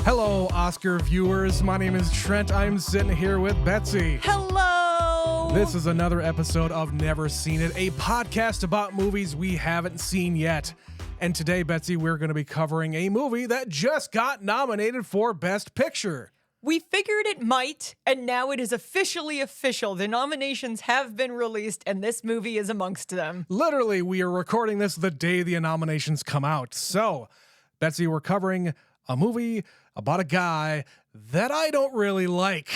Hello, Oscar viewers. My name is Trent. I'm sitting here with Betsy. Hello! This is another episode of Never Seen It, a podcast about movies we haven't seen yet. And today, Betsy, we're going to be covering a movie that just got nominated for Best Picture. We figured it might, and now it is officially official. The nominations have been released, and this movie is amongst them. Literally, we are recording this the day the nominations come out. So, Betsy, we're covering a movie about a guy that I don't really like.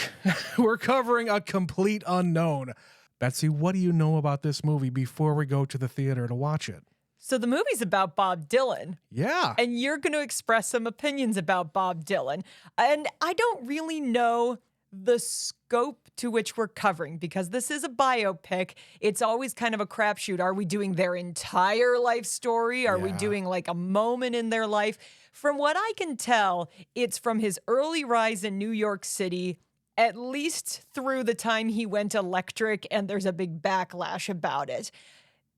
We're covering A Complete Unknown. Betsy, what do you know about this movie before we go to the theater to watch it? So the movie's about Bob Dylan. Yeah. And you're going to express some opinions about Bob Dylan. And I don't really know the scope to which we're covering because this is a biopic. It's always kind of a crapshoot. Are we doing their entire life story? Are we doing like a moment in their life? From what I can tell, it's from his early rise in New York City, at least through the time he went electric, and there's a big backlash about it.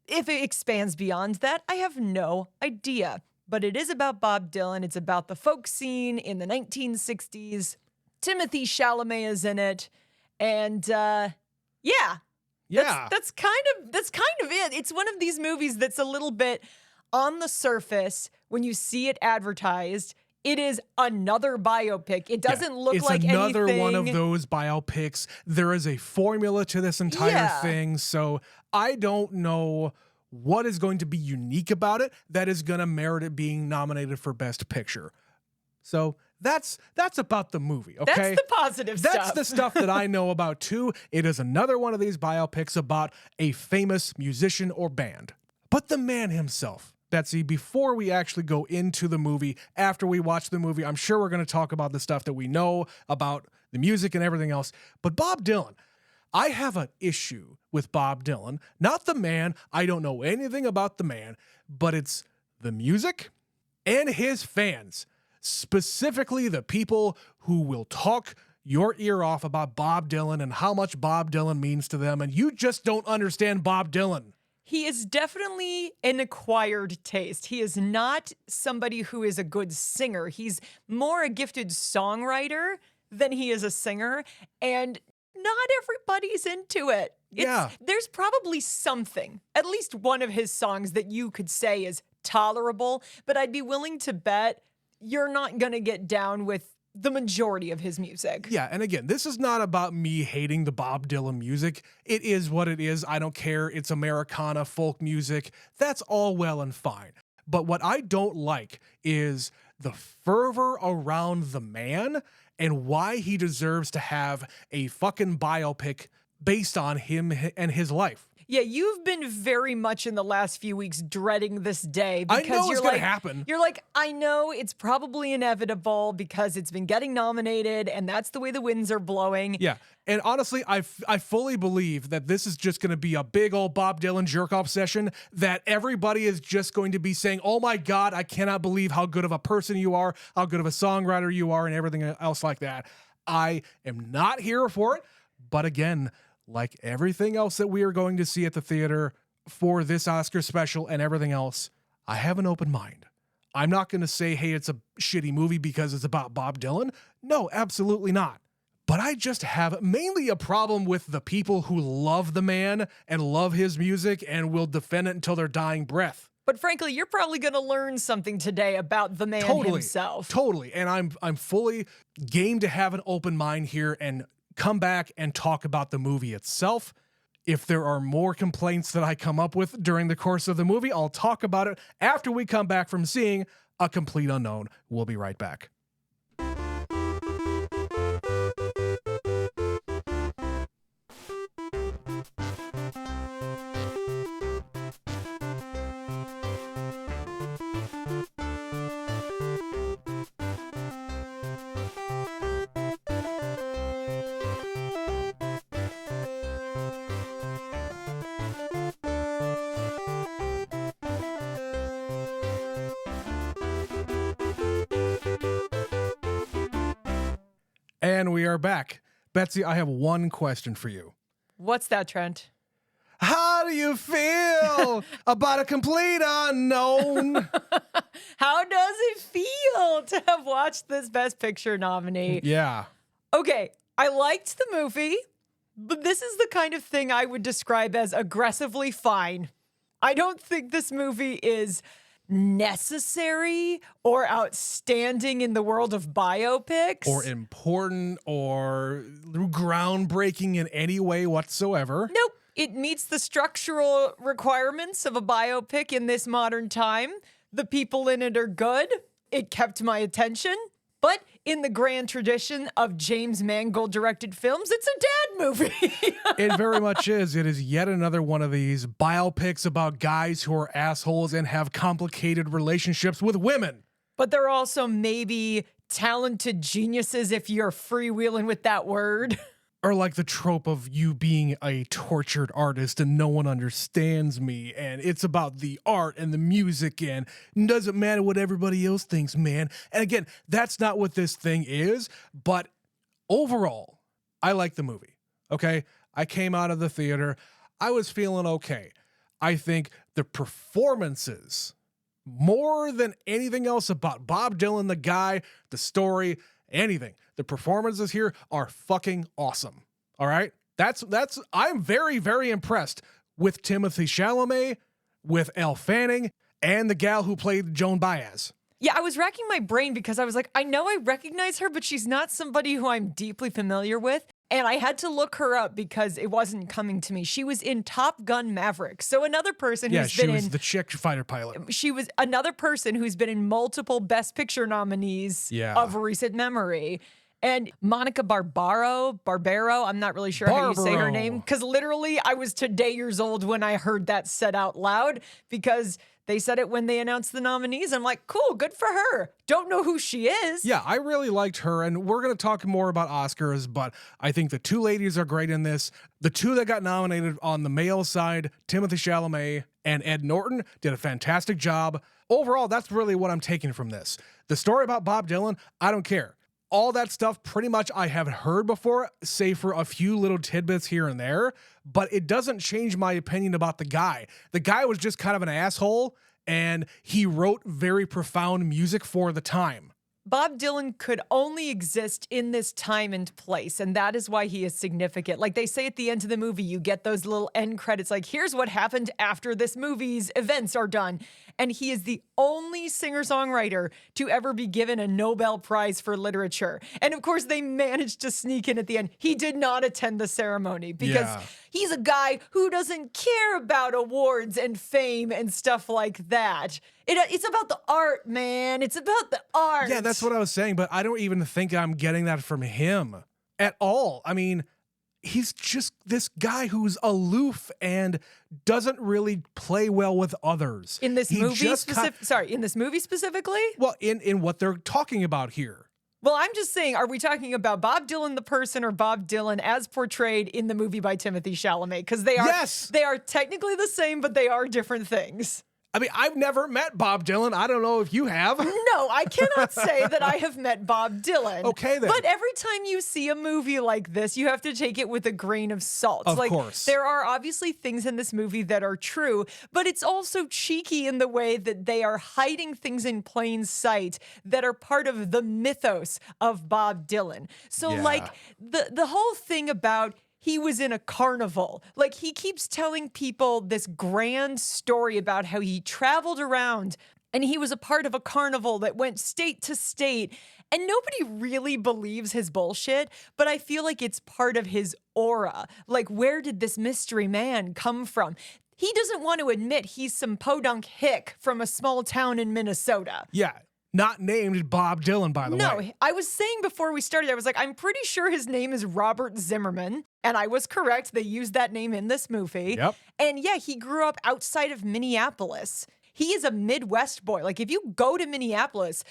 If it expands beyond that, I have no idea. But it is about Bob Dylan. It's about the folk scene in the 1960s. Timothy Chalamet is in it. And That's kind of it. It's one of these movies that's a little bit on the surface when you see it advertised. It is another biopic. It doesn't look like anything. It's another one of those biopics. There is a formula to this entire thing. So I don't know what is going to be unique about it that is going to merit it being nominated for Best Picture. So that's about the movie, okay? That's the positive stuff. That's the stuff that I know about too. It is another one of these biopics about a famous musician or band. But the man himself, Betsy, before we actually go into the movie, after we watch the movie, I'm sure we're going to talk about the stuff that we know about the music and everything else. But Bob Dylan, I have an issue with Bob Dylan. Not the man. I don't know anything about the man, but it's the music and his fans. Specifically, the people who will talk your ear off about Bob Dylan and how much Bob Dylan means to them, and you just don't understand Bob Dylan. He is definitely an acquired taste. He is not somebody who is a good singer. He's more a gifted songwriter than he is a singer, and not everybody's into it. There's probably something, at least one of his songs that you could say is tolerable, but I'd be willing to bet you're not going to get down with the majority of his music. Yeah, and again, this is not about me hating the Bob Dylan music. It is what it is. I don't care. It's Americana, folk music. That's all well and fine. But what I don't like is the fervor around the man and why he deserves to have a fucking biopic based on him and his life. Yeah, you've been very much in the last few weeks dreading this day because I know it's going to happen. You're like, I know it's probably inevitable because it's been getting nominated and that's the way the winds are blowing. Yeah, and honestly, I fully believe that this is just going to be a big old Bob Dylan jerk-off session that everybody is just going to be saying, oh my God, I cannot believe how good of a person you are, how good of a songwriter you are, and everything else like that. I am not here for it, but again, like everything else that we are going to see at the theater for this Oscar special and everything else, I have an open mind. I'm not going to say, hey, it's a shitty movie because it's about Bob Dylan. No, absolutely not. But I just have mainly a problem with the people who love the man and love his music and will defend it until their dying breath. But frankly, you're probably going to learn something today about the man himself. Totally. And I'm fully game to have an open mind here and come back and talk about the movie itself. If there are more complaints that I come up with during the course of the movie, I'll talk about it after we come back from seeing A Complete Unknown. We'll be right back. And we are back. Betsy, I have one question for you. What's that, Trent? How do you feel about A Complete Unknown? How does it feel to have watched this Best Picture nominee. Yeah. Okay, I liked the movie, but this is the kind of thing I would describe as aggressively fine. I don't think this movie is necessary or outstanding in the world of biopics. Or important or groundbreaking in any way whatsoever. Nope. It meets the structural requirements of a biopic in this modern time. The people in it are good. It kept my attention. But in the grand tradition of James Mangold directed films, it's a dad movie. It very much is. It is yet another one of these biopics about guys who are assholes and have complicated relationships with women. But they're also maybe talented geniuses if you're freewheeling with that word. Or like the trope of you being a tortured artist and no one understands me, and it's about the art and the music and doesn't matter what everybody else thinks, man. And again, that's not what this thing is, but overall, I like the movie, okay? I came out of the theater, I was feeling okay. I think the performances, more than anything else about Bob Dylan, the guy, the story, anything, the performances here are fucking awesome. All right? I'm very, very impressed with Timothée Chalamet, with Elle Fanning, and the gal who played Joan Baez. Yeah, I was racking my brain because I was like, I know I recognize her, but she's not somebody who I'm deeply familiar with. And I had to look her up because it wasn't coming to me. She was in Top Gun Maverick. So another person who's been in... Yeah, she was the chick fighter pilot. She was another person who's been in multiple Best Picture nominees of recent memory. And Monica Barbaro, I'm not really sure how you say her name. Because literally, I was today years old when I heard that said out loud. Because they said it when they announced the nominees. I'm like, cool, good for her. Don't know who she is. Yeah, I really liked her, and we're going to talk more about Oscars, but I think the two ladies are great in this. The two that got nominated on the male side, Timothée Chalamet and Ed Norton, did a fantastic job. Overall, that's really what I'm taking from this. The story about Bob Dylan, I don't care. All that stuff pretty much I have heard before, save for a few little tidbits here and there, but it doesn't change my opinion about the guy. The guy was just kind of an asshole, and he wrote very profound music for the time. Bob Dylan could only exist in this time and place, and that is why he is significant. Like they say at the end of the movie, you get those little end credits like, here's what happened after this movie's events are done. And he is the only singer-songwriter to ever be given a Nobel Prize for Literature. And of course, they managed to sneak in at the end. He did not attend the ceremony because he's a guy who doesn't care about awards and fame and stuff like that. It's about the art, man. It's about the art. Yeah, that's what I was saying, but I don't even think I'm getting that from him at all. I mean, he's just this guy who's aloof and doesn't really play well with others. In this movie in this movie specifically? Well, in what they're talking about here. Well, I'm just saying, are we talking about Bob Dylan the person or Bob Dylan as portrayed in the movie by Timothée Chalamet? Because they are technically the same, but they are different things. I mean, I've never met Bob Dylan. I don't know if you have. No, I cannot say that I have met Bob Dylan. Okay, then. But every time you see a movie like this, you have to take it with a grain of salt. Of course. There are obviously things in this movie that are true, but it's also cheeky in the way that they are hiding things in plain sight that are part of the mythos of Bob Dylan. So, like, the whole thing about he was in a carnival. Like, he keeps telling people this grand story about how he traveled around and he was a part of a carnival that went state to state. And nobody really believes his bullshit, but I feel like it's part of his aura. Like, where did this mystery man come from? He doesn't want to admit he's some podunk hick from a small town in Minnesota. Yeah. Not named Bob Dylan, by the way. No, I was saying before we started, I was like, I'm pretty sure his name is Robert Zimmerman. And I was correct. They used that name in this movie. Yep. And yeah, he grew up outside of Minneapolis. He is a Midwest boy. Like, if you go to Minneapolis,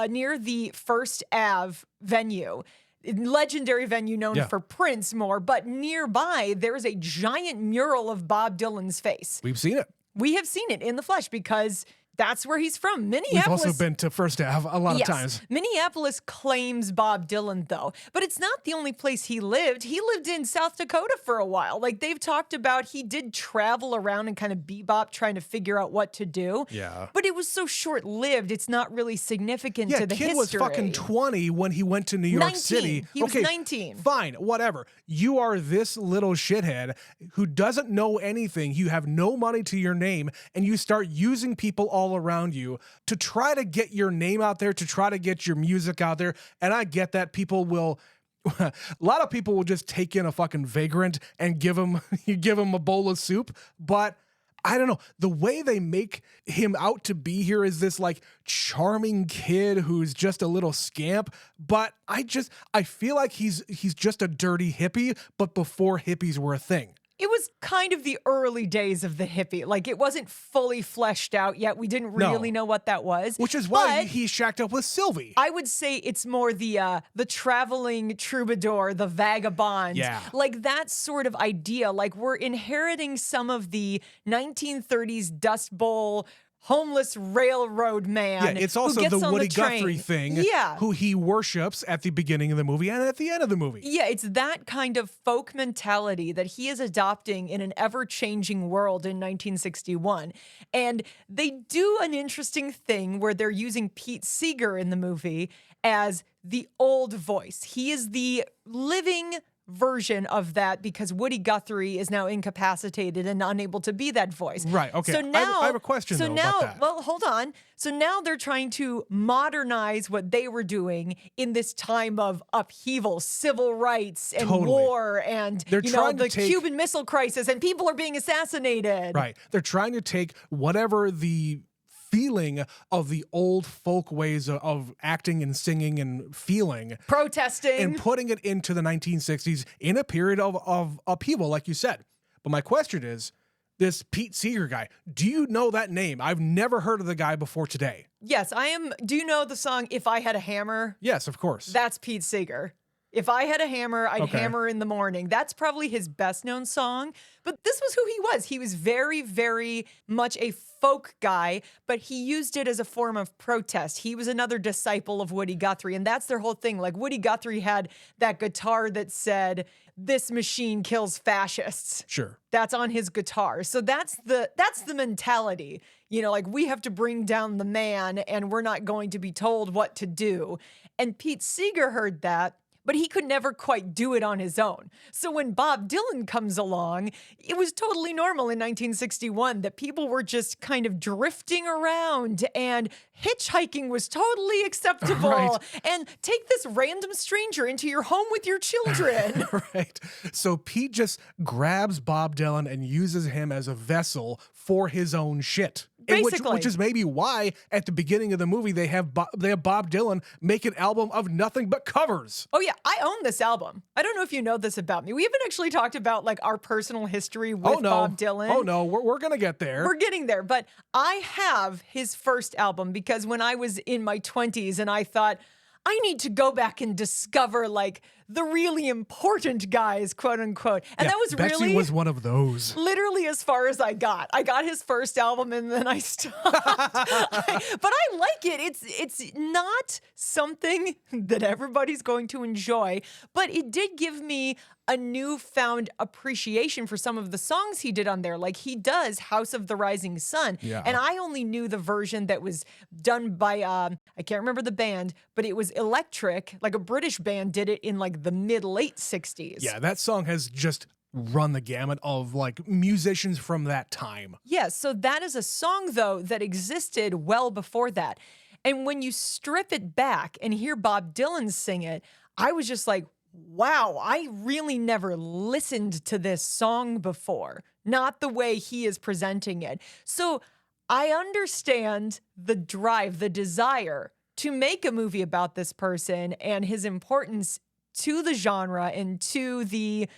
near the First Ave venue, legendary venue known for Prince more, but nearby, there is a giant mural of Bob Dylan's face. We've seen it. We have seen it in the flesh because That's where he's from. We've Minneapolis. also been to First Ave a lot of times. Minneapolis claims Bob Dylan, though. But it's not the only place he lived. He lived in South Dakota for a while. Like, they've talked about, he did travel around and kind of bebop trying to figure out what to do. Yeah. But it was so short-lived, it's not really significant Yeah, to the kid history. was fucking 20 when he went to New York 19. City. He was 19. Fine, whatever. You are this little shithead who doesn't know anything. You have no money to your name, and you start using people all around you to try to get your name out there, to try to get your music out there. And I get that people will, a lot of people will just take in a fucking vagrant and give him a bowl of soup. But I don't know, the way they make him out to be here is this like charming kid who's just a little scamp. But I feel like he's just a dirty hippie, but before hippies were a thing. It was kind of the early days of the hippie. Like, it wasn't fully fleshed out yet. We didn't really know what that was. Which is why he shacked up with Sylvie. I would say it's more the traveling troubadour, the vagabond. Yeah. Like, that sort of idea. Like, we're inheriting some of the 1930s Dust Bowl homeless railroad man. Yeah, it's also who gets the on Woody train. Guthrie thing, Yeah. who he worships at the beginning of the movie and at the end of the movie. Yeah, it's that kind of folk mentality that he is adopting in an ever-changing world in 1961. And they do an interesting thing where they're using Pete Seeger in the movie as the old voice. He is the living version of that because Woody Guthrie is now incapacitated and unable to be that voice. Right, okay. So now, I have a question, though, about that. Well, hold on. So now they're trying to modernize what they were doing in this time of upheaval, civil rights and war and They're trying the to take- Cuban Missile Crisis, and people are being assassinated. Right. They're trying to take whatever the feeling of the old folk ways of acting and singing and feeling, Protesting. and putting it into the 1960s in a period of upheaval, like you said. But my question is, this Pete Seeger guy, do you know that name? I've never heard of the guy before today. Yes, I am. Do you know the song If I Had a Hammer? Yes, of course. That's Pete Seeger. If I had a hammer, I'd Okay. hammer in the morning. That's probably his best known song. But this was who he was. He was very, very much a folk guy, but he used it as a form of protest. He was another disciple of Woody Guthrie. And that's their whole thing. Like, Woody Guthrie had that guitar that said, "This machine kills fascists." Sure. That's on his guitar. So that's the mentality. You know, like, we have to bring down the man and we're not going to be told what to do. And Pete Seeger heard that, but he could never quite do it on his own. So when Bob Dylan comes along, it was totally normal in 1961 that people were just kind of drifting around, and hitchhiking was totally acceptable. Right. And take this random stranger into your home with your children. Right. So Pete just grabs Bob Dylan and uses him as a vessel for his own shit. And Basically. which is maybe why at the beginning of the movie they have Bob Dylan make an album of nothing but covers. Oh yeah, I own this album. I don't know if you know this about me. We haven't actually talked about like our personal history with Bob Dylan. Oh no, we're gonna get there. We're getting there, but I have his first album because when I was in my 20s and I thought, I need to go back and discover like the really important guys, quote unquote. And that was Betsy really was one of those. literally as far as I got. I got his first album and then I stopped. But I like it. It's not something that everybody's going to enjoy, but it did give me a newfound appreciation for some of the songs he did on there. Like he does House of the Rising Sun. Yeah. And I only knew the version that was done by, I can't remember the band, but it was electric. Like a British band did it in like the mid-late 60s. Yeah, that song has just run the gamut of like musicians from that time. Yeah, so that is a song, though, that existed well before that. And when you strip it back and hear Bob Dylan sing it, I was just like, wow, I really never listened to this song before. Not the way he is presenting it. So I understand the drive, the desire to make a movie about this person and his importance to the genre and to the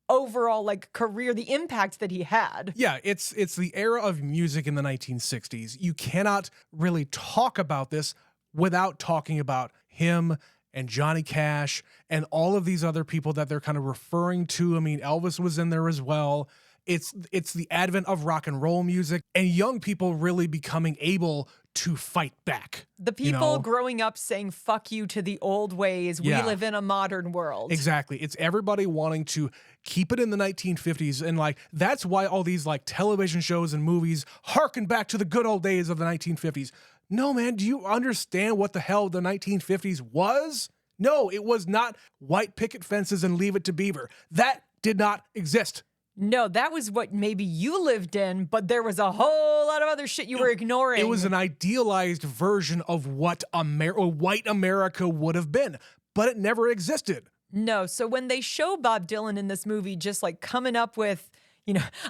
overall like career, the impact that he had. Yeah, it's the era of music in the 1960s. You cannot really talk about this without talking about him and Johnny Cash and all of these other people that they're kind of referring to. I mean, Elvis was in there as well. It's the advent of rock and roll music and young people really becoming able to fight back. The people growing up saying fuck you to the old ways. Yeah. We live in a modern world. Exactly. It's everybody wanting to keep it in the 1950s. And like, that's why all these like television shows and movies harken back to the good old days of the 1950s. No, man, do you understand what the hell the 1950s was? No, it was not white picket fences and Leave It to Beaver. That did not exist. No, that was what maybe you lived in, but there was a whole lot of other shit you were ignoring. It was an idealized version of what white America would have been, but it never existed. No, so when they show Bob Dylan in this movie just like coming up with,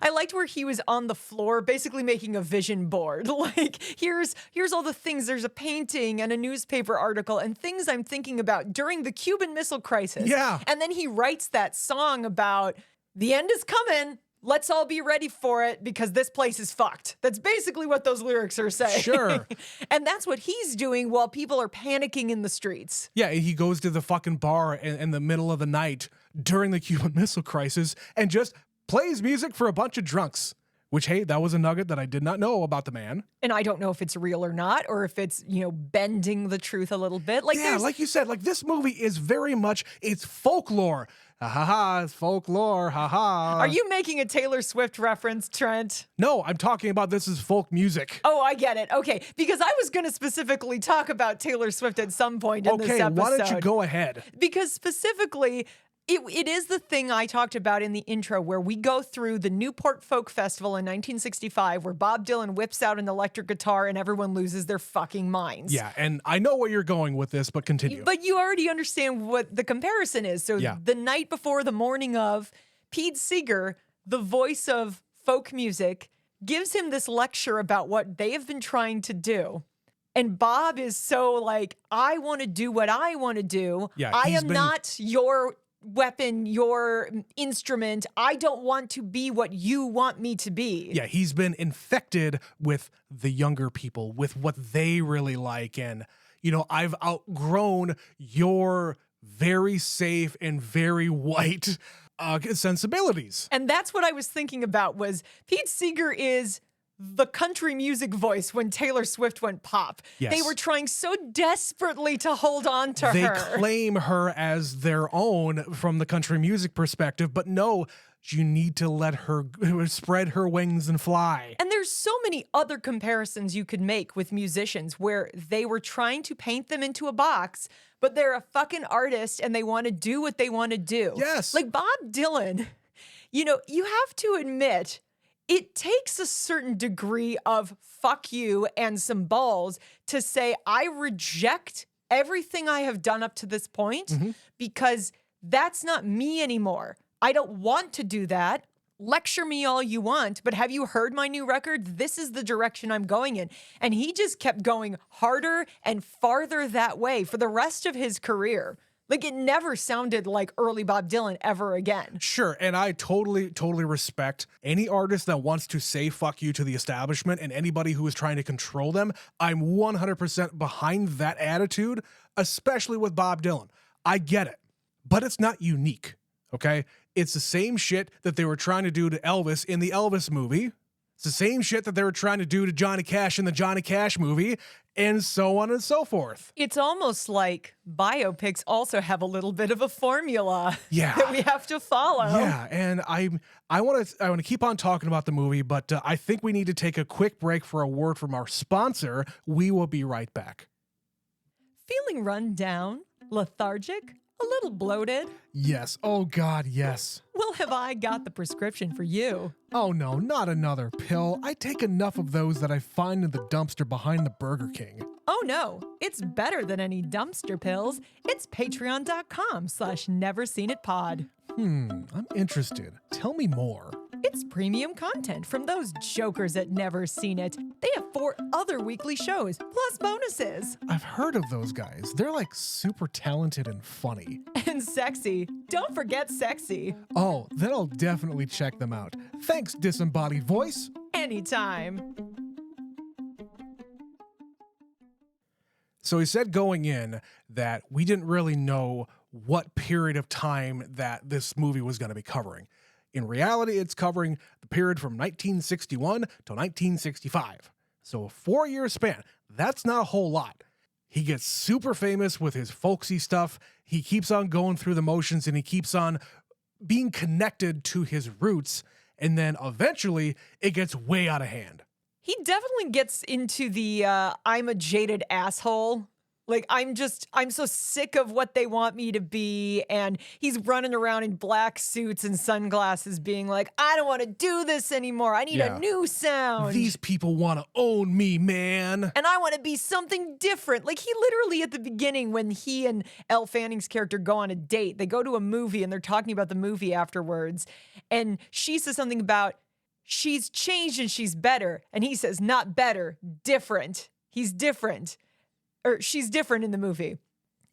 I liked where he was on the floor basically making a vision board. Like, here's all the things. There's a painting and a newspaper article and things I'm thinking about during the Cuban Missile Crisis. Yeah. And then he writes that song about the end is coming. Let's all be ready for it because this place is fucked. That's basically what those lyrics are saying. Sure. And that's what he's doing while people are panicking in the streets. Yeah, he goes to the fucking bar in the middle of the night during the Cuban Missile Crisis and just plays music for a bunch of drunks. Which, hey, that was a nugget that I did not know about the man. And I don't know if it's real or not, or if it's, bending the truth a little bit. Like, yeah, like you said, like this movie is very much, it's folklore. Ha ha ha, it's folklore, ha ha. Are you making a Taylor Swift reference, Trent? No, I'm talking about this is folk music. Oh, I get it. Okay, because I was going to specifically talk about Taylor Swift at some point in this episode. Okay, why don't you go ahead? Because specifically, it is the thing I talked about in the intro where we go through the Newport Folk Festival in 1965 where Bob Dylan whips out an electric guitar and everyone loses their fucking minds. Yeah, and I know where you're going with this, but continue. But you already understand what the comparison is. So the night before the morning of, Pete Seeger, the voice of folk music, gives him this lecture about what they have been trying to do. And Bob is so like, I want to do what I want to do. Yeah, I am not your weapon, your instrument. I don't want to be what you want me to be. Yeah, he's been infected with the younger people, with what they really like. And, I've outgrown your very safe and very white sensibilities. And that's what I was thinking about was Pete Seeger is the country music voice when Taylor Swift went pop. Yes. They were trying so desperately to hold on to her. They claim her as their own from the country music perspective, but no, you need to let her spread her wings and fly. And there's so many other comparisons you could make with musicians where they were trying to paint them into a box, but they're a fucking artist and they want to do what they want to do. Yes. Like Bob Dylan, you have to admit, it takes a certain degree of fuck you and some balls to say, I reject everything I have done up to this point because that's not me anymore. I don't want to do that. Lecture me all you want, but have you heard my new record? This is the direction I'm going in. And he just kept going harder and farther that way for the rest of his career. Like, it never sounded like early Bob Dylan ever again. Sure, and I totally respect any artist that wants to say fuck you to the establishment and anybody who is trying to control them. I'm 100% behind that attitude, especially with Bob Dylan. I get it, but it's not unique, okay? It's the same shit that they were trying to do to Elvis in the Elvis movie. It's the same shit that they were trying to do to Johnny Cash in the Johnny Cash movie, and so on and so forth. It's almost like biopics also have a little bit of a formula that we have to follow. Yeah, and I want to keep on talking about the movie, but I think we need to take a quick break for a word from our sponsor. We will be right back. Feeling run down, lethargic, a little bloated? Yes. Oh, God, yes. Well, have I got the prescription for you? Oh, no, not another pill. I take enough of those that I find in the dumpster behind the Burger King. Oh, no. It's better than any dumpster pills. It's patreon.com/neverseenitpod. I'm interested. Tell me more. It's premium content from those jokers at Never Seen It. They have 4 other weekly shows, plus bonuses. I've heard of those guys. They're like super talented and funny. And sexy. Don't forget sexy. Oh, then I'll definitely check them out. Thanks, disembodied voice. Anytime. So he said going in that we didn't really know what period of time that this movie was going to be covering. In reality, it's covering the period from 1961 to 1965. So a 4-year span. That's not a whole lot. He gets super famous with his folksy stuff. He keeps on going through the motions and he keeps on being connected to his roots. And then eventually it gets way out of hand. He definitely gets into the I'm a jaded asshole. Like, I'm so sick of what they want me to be. And he's running around in black suits and sunglasses being like, I don't want to do this anymore. I need a new sound. These people want to own me, man. And I want to be something different. Like, he literally at the beginning, when he and Elle Fanning's character go on a date, they go to a movie and they're talking about the movie afterwards. And she says something about, she's changed and she's better. And he says, not better, different. He's different. Or she's different in the movie.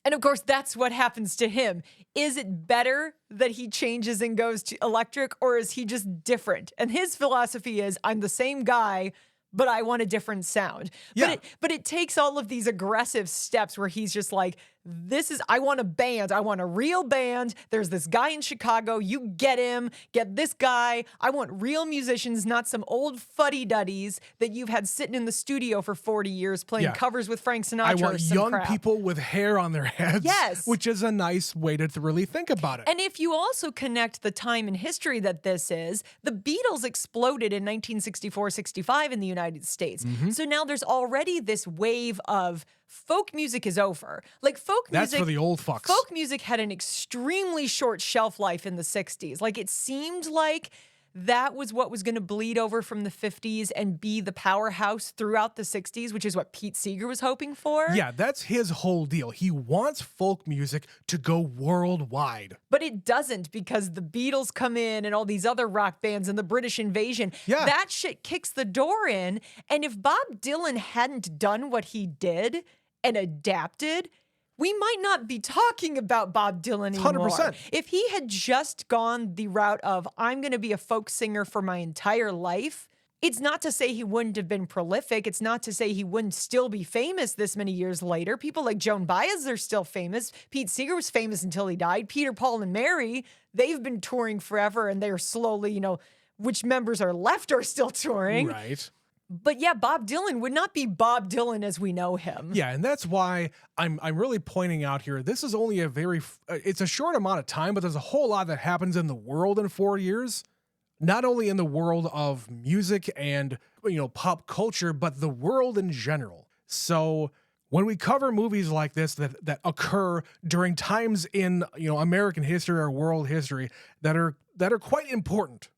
And of course, that's what happens to him. Is it better that he changes and goes to electric, or is he just different? And his philosophy is, I'm the same guy, but I want a different sound. Yeah. But it takes all of these aggressive steps where he's just like, I want a band. I want a real band. There's this guy in Chicago. You get him. Get this guy. I want real musicians, not some old fuddy-duddies that you've had sitting in the studio for 40 years playing covers with Frank Sinatra. I want or some young crap. people with hair on their heads. Yes. Which is a nice way to really think about it. And if you also connect the time in history that this is, the Beatles exploded in 1964-65 in the United States. So now there's already this wave of folk music is over. Like folk music. That's for the old fucks. Folk music had an extremely short shelf life in the 60s. Like it seemed like that was what was going to bleed over from the 50s and be the powerhouse throughout the 60s, which is what Pete Seeger was hoping for. Yeah, that's his whole deal. He wants folk music to go worldwide. But it doesn't, because the Beatles come in and all these other rock bands and the British invasion. Yeah. That shit kicks the door in. And if Bob Dylan hadn't done what he did and adapted, we might not be talking about Bob Dylan anymore. 100%. If he had just gone the route of, I'm going to be a folk singer for my entire life, it's not to say he wouldn't have been prolific. It's not to say he wouldn't still be famous this many years later. People like Joan Baez are still famous. Pete Seeger was famous until he died. Peter, Paul, and Mary, they've been touring forever, and they're slowly, which members are left are still touring. Right. But yeah, Bob Dylan would not be Bob Dylan as we know him. Yeah, and that's why I'm really pointing out here, this is only it's a short amount of time, but there's a whole lot that happens in the world in 4 years. Not only in the world of music and, pop culture, but the world in general. So when we cover movies like this that occur during times in, American history or world history that are quite important,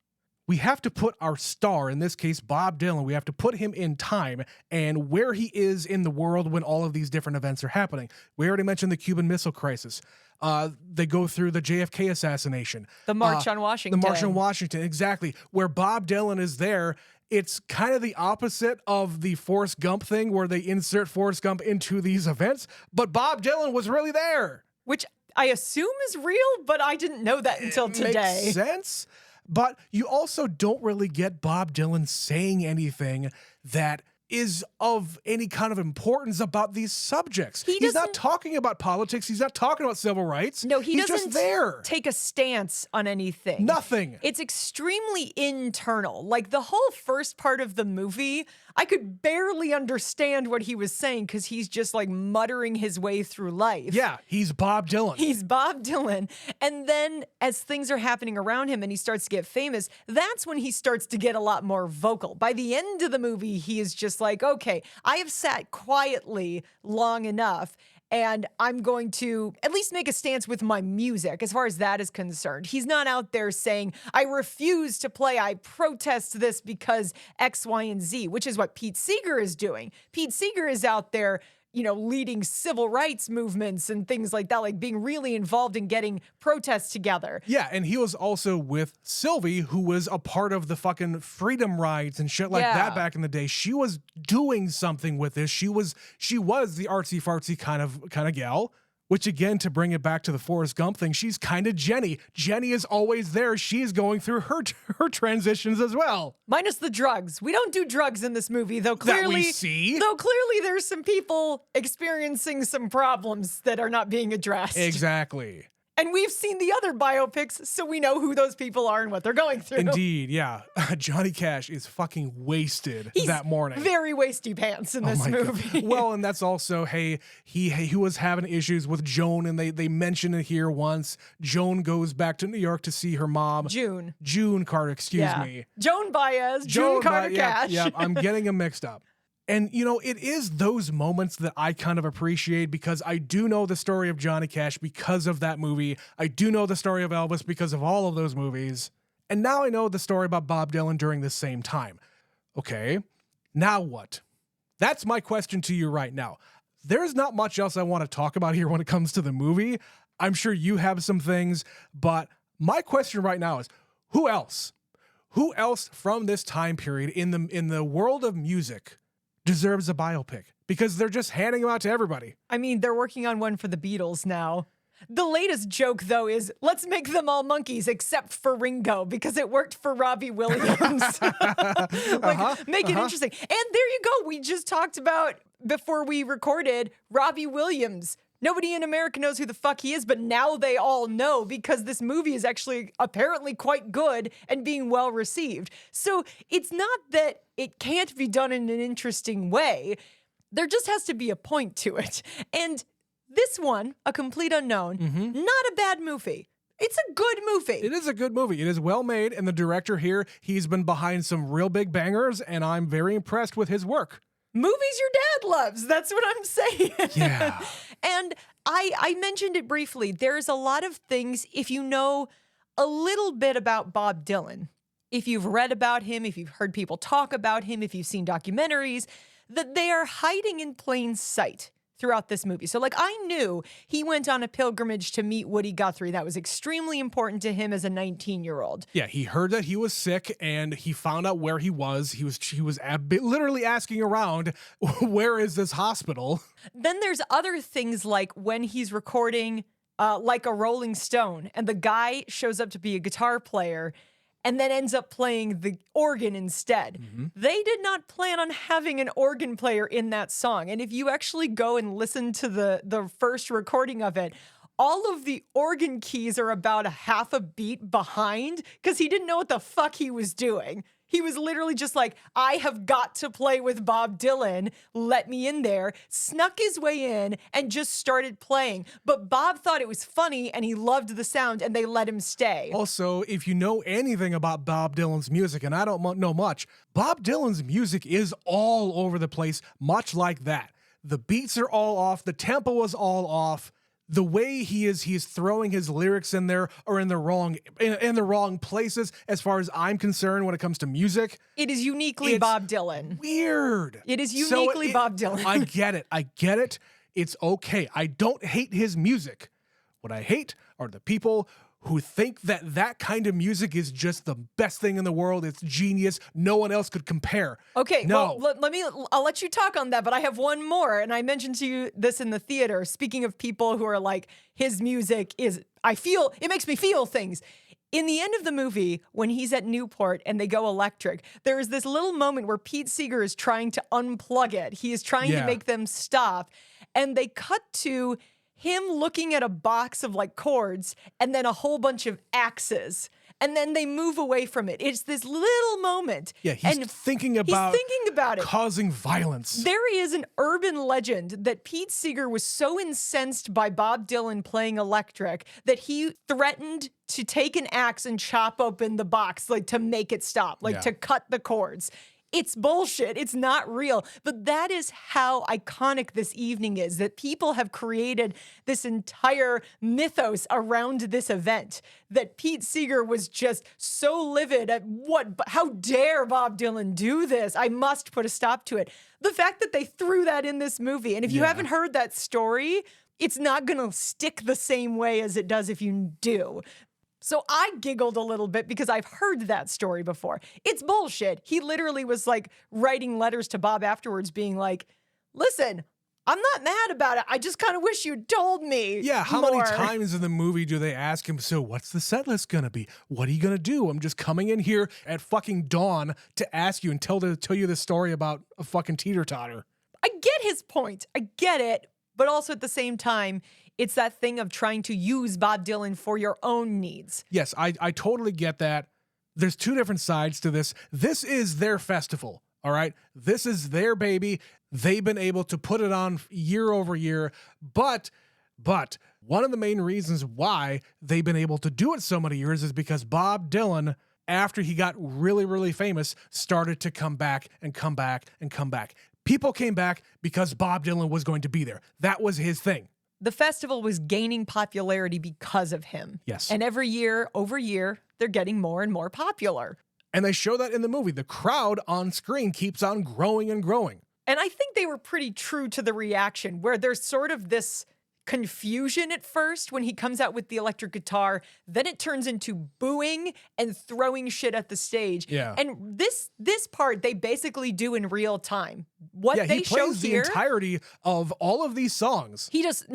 we have to put our star, in this case, Bob Dylan, we have to put him in time and where he is in the world when all of these different events are happening. We already mentioned the Cuban Missile Crisis. They go through the JFK assassination. The March on Washington. The March on Washington, exactly. Where Bob Dylan is there, it's kind of the opposite of the Forrest Gump thing where they insert Forrest Gump into these events, but Bob Dylan was really there. Which I assume is real, but I didn't know that until today. Makes sense. But you also don't really get Bob Dylan saying anything that is of any kind of importance about these subjects. He's not talking about politics. He's not talking about civil rights. No, he's just there. Take a stance on anything. Nothing. It's extremely internal. Like the whole first part of the movie, I could barely understand what he was saying because he's just like muttering his way through life. Yeah, he's Bob Dylan. He's Bob Dylan. And then as things are happening around him and he starts to get famous, that's when he starts to get a lot more vocal. By the end of the movie, he is just like, okay, I have sat quietly long enough and I'm going to at least make a stance with my music as far as that is concerned. He's not out there saying, I refuse to play, I protest this because X, Y, and Z, which is what Pete Seeger is doing. Pete Seeger is out there, leading civil rights movements and things like that, like being really involved in getting protests together. Yeah, and he was also with Sylvie, who was a part of the fucking freedom rides and shit like that back in the day. She was doing something with this. She was the artsy fartsy kind of gal. Which again, to bring it back to the Forrest Gump thing, she's kind of Jenny. Jenny is always there. She's going through her transitions as well. Minus the drugs. We don't do drugs in this movie, though clearly. That we see. Though clearly there's some people experiencing some problems that are not being addressed. Exactly. And we've seen the other biopics, so we know who those people are and what they're going through. Indeed, yeah. Johnny Cash is fucking wasted that morning. Very wasty pants in this movie. God. Well, and that's also, hey, he was having issues with Joan, and they mention it here once. Joan goes back to New York to see her mom. June Carter, excuse me. Joan Baez, June Carter Cash. Yeah, I'm getting them mixed up. And, you know, it is those moments that I kind of appreciate because I do know the story of Johnny Cash because of that movie. I do know the story of Elvis because of all of those movies. And now I know the story about Bob Dylan during the same time. Okay, now what? That's my question to you right now. There's not much else I want to talk about here when it comes to the movie. I'm sure you have some things, but my question right now is, who else? Who else from this time period in the world of music deserves a biopic? Because they're just handing them out to everybody. I mean, they're working on one for the Beatles now. The latest joke, though, is let's make them all monkeys except for Ringo because it worked for Robbie Williams. Make it interesting. And there you go. We just talked about, before we recorded, Robbie Williams. Nobody in America knows who the fuck he is, but now they all know because this movie is actually apparently quite good and being well received. So it's not that it can't be done in an interesting way. There just has to be a point to it. And this one, A Complete Unknown, not a bad movie. It's a good movie. It is a good movie. It is well made, and the director here, he's been behind some real big bangers, and I'm very impressed with his work. Movies your dad loves. That's what I'm saying. Yeah. And I mentioned it briefly. There's a lot of things, if you know a little bit about Bob Dylan, if you've read about him, if you've heard people talk about him, if you've seen documentaries, that they are hiding in plain sight throughout this movie. So like I knew he went on a pilgrimage to meet Woody Guthrie. That was extremely important to him as a 19-year-old. Yeah, he heard that he was sick and he found out where he was. He was literally asking around, where is this hospital? Then there's other things like when he's recording like a Rolling Stone and the guy shows up to be a guitar player and then ends up playing the organ instead. They did not plan on having an organ player in that song. And if you actually go and listen to the first recording of it, all of the organ keys are about a half a beat behind because he didn't know what the fuck he was doing. He was literally just like, I have got to play with Bob Dylan. Let me in there. Snuck his way in and just started playing. But Bob thought it was funny and he loved the sound and they let him stay. Also, if you know anything about Bob Dylan's music, and I don't know much, Bob Dylan's music is all over the place, much like that. The beats are all off. The tempo is all off. The way he's throwing his lyrics in there are in the wrong places as far as I'm concerned when it comes to music. It is uniquely Bob Dylan. Weird. It is uniquely Bob Dylan. I get it. It's okay. I don't hate his music. What I hate are the people who think that kind of music is just the best thing in the world. It's genius. No one else could compare. Okay, no. Well, I'll let you talk on that, but I have one more. And I mentioned to you this in the theater. Speaking of people who are like, his music is, it makes me feel things. In the end of the movie, when he's at Newport and they go electric, there is this little moment where Pete Seeger is trying to unplug it. He is trying to make them stop. And they cut to him looking at a box of like chords and then a whole bunch of axes. And then they move away from it. It's this little moment. Yeah, he's thinking about it. Causing violence. There is an urban legend that Pete Seeger was so incensed by Bob Dylan playing electric that he threatened to take an axe and chop open the box, like to make it stop, to cut the chords. It's bullshit. It's not real. But that is how iconic this evening is, that people have created this entire mythos around this event, that Pete Seeger was just so livid at how dare Bob Dylan do this? I must put a stop to it. The fact that they threw that in this movie, and if you haven't heard that story, it's not going to stick the same way as it does if you do. So I giggled a little bit because I've heard that story before. It's bullshit. He literally was like writing letters to Bob afterwards being like, listen, I'm not mad about it. I just kind of wish you told me. Yeah, how more. many times in the movie do they ask him, so what's the set list gonna be? What are you gonna do? I'm just coming in here at fucking dawn to ask you and tell you the story about a fucking teeter-totter. I get his point. I get it. But also at the same time, It's that thing of trying to use Bob Dylan for your own needs. Yes, I totally get that. There's two different sides to this. This is their festival, all right? This is their baby. They've been able to put it on year over year, but one of the main reasons why they've been able to do it so many years is because Bob Dylan, after he got really, really famous, started to come back and come back and come back. People came back because Bob Dylan was going to be there. That was his thing. The festival was gaining popularity because of him. Yes. And every year, over year, they're getting more and more popular. And they show that in the movie. The crowd on screen keeps on growing and growing. And I think they were pretty true to the reaction, where there's sort of this confusion at first when he comes out with the electric guitar. Then it turns into booing and throwing shit at the stage. Yeah. And this part they basically do in real time. What Yeah, they he show plays the here, entirety of all of these songs. he does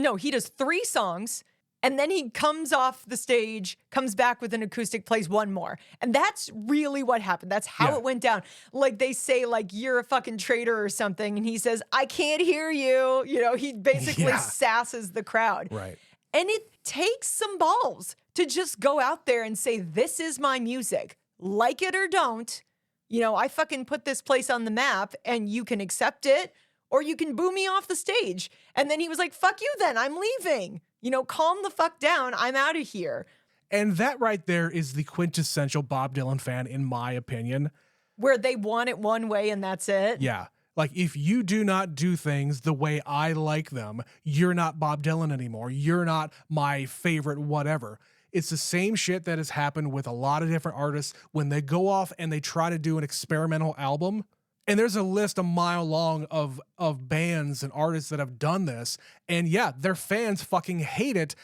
3 songs. And then he comes off the stage, comes back with an acoustic, plays one more. And that's really what happened. That's how it went down. Like they say, like, you're a fucking traitor or something. And he says, I can't hear you. You know, he basically sasses the crowd. Right. And it takes some balls to just go out there and say, this is my music. Like it or don't. You know, I fucking put this place on the map and you can accept it or you can boo me off the stage. And then he was like, fuck you then, I'm leaving. You know, calm the fuck down. I'm out of here. And that right there is the quintessential Bob Dylan fan, in my opinion. Where they want it one way and that's it. Yeah. Like, if you do not do things the way I like them, you're not Bob Dylan anymore. You're not my favorite whatever. It's the same shit that has happened with a lot of different artists when they go off and they try to do an experimental album. And there's a list a mile long of bands and artists that have done this. And yeah, their fans fucking hate it,